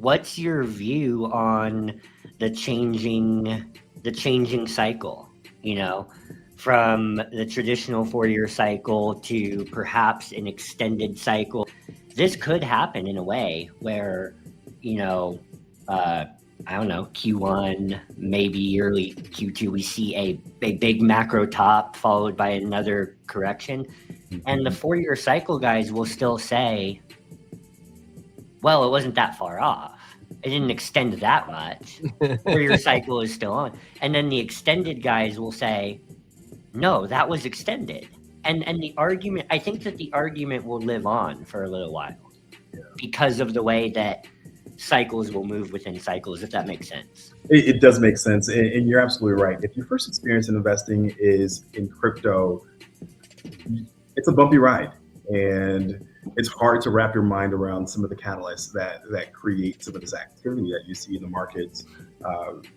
what's your view on the changing cycle, you know, from the traditional 4-year cycle to perhaps an extended cycle? This could happen in a way where, you know, I don't know, Q1, maybe early Q2, we see a big macro top followed by another correction. And the 4-year cycle guys will still say, well, it wasn't that far off. It didn't extend that much. 4-year cycle is still on. And then the extended guys will say, no, that was extended. And the argument, I think that the argument will live on for a little while because of the way that cycles will move within cycles, if that makes sense. It does make sense. And you're absolutely right. If your first experience in investing is in crypto, it's a bumpy ride. And it's hard to wrap your mind around some of the catalysts that create some of this activity that you see in the markets,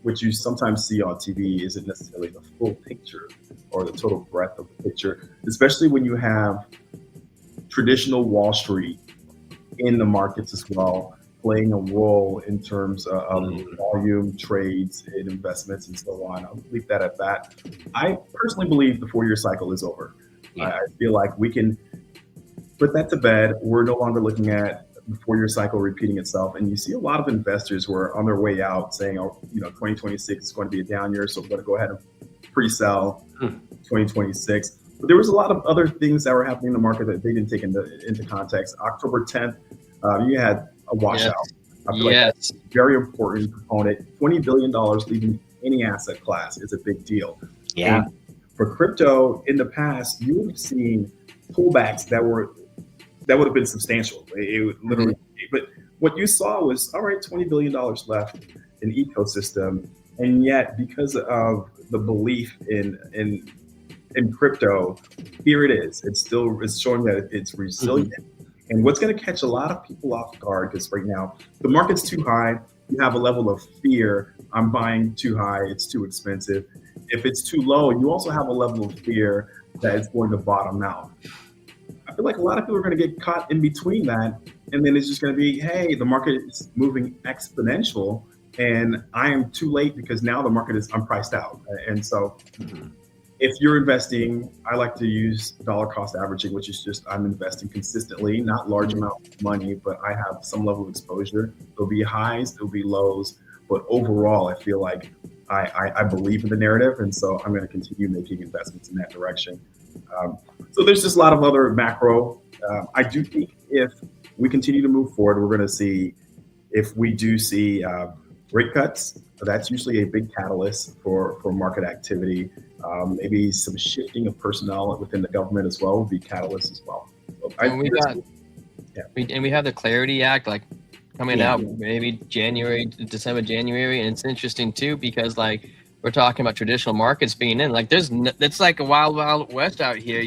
which you sometimes see on TV isn't necessarily the full picture or the total breadth of the picture, especially when you have traditional Wall Street in the markets as well, playing a role in terms of volume, trades, and investments, and so on. I'll leave that at that. I personally believe the 4-year cycle is over. Yeah. I feel like we can put that to bed. We're no longer looking at the 4-year cycle repeating itself. And you see a lot of investors who are on their way out saying, oh, 2026 is going to be a down year, so we're going to go ahead and pre-sell 2026. But there was a lot of other things that were happening in the market that they didn't take into context. October 10th, you had a washout. I feel like that's a very important component. $20 billion leaving any asset class is a big deal. Yeah. And for crypto, in the past, you would have seen pullbacks that would have been substantial. It would literally, but what you saw was, all right, $20 billion left in ecosystem. And yet, because of the belief in crypto, here it is. It's showing that it's resilient. And what's going to catch a lot of people off guard, because right now the market's too high. You have a level of fear. I'm buying too high. It's too expensive. If it's too low, you also have a level of fear that it's going to bottom out. I feel like a lot of people are going to get caught in between that. And then it's just going to be, hey, the market is moving exponential and I am too late because now the market I'm priced out. And so if you're investing, I like to use dollar cost averaging, which is just I'm investing consistently, not large amounts of money, but I have some level of exposure. There'll be highs, there'll be lows, but overall, I feel like I believe in the narrative, and so I'm going to continue making investments in that direction. So there's just a lot of other macro. I do think if we continue to move forward, we're going to see, if we do see rate cuts, that's usually a big catalyst for market activity. Maybe some shifting of personnel within the government as well would be catalysts as well. So we have the Clarity Act like coming out maybe December, January, and it's interesting too because like we're talking about traditional markets being in, like it's like a wild west out here,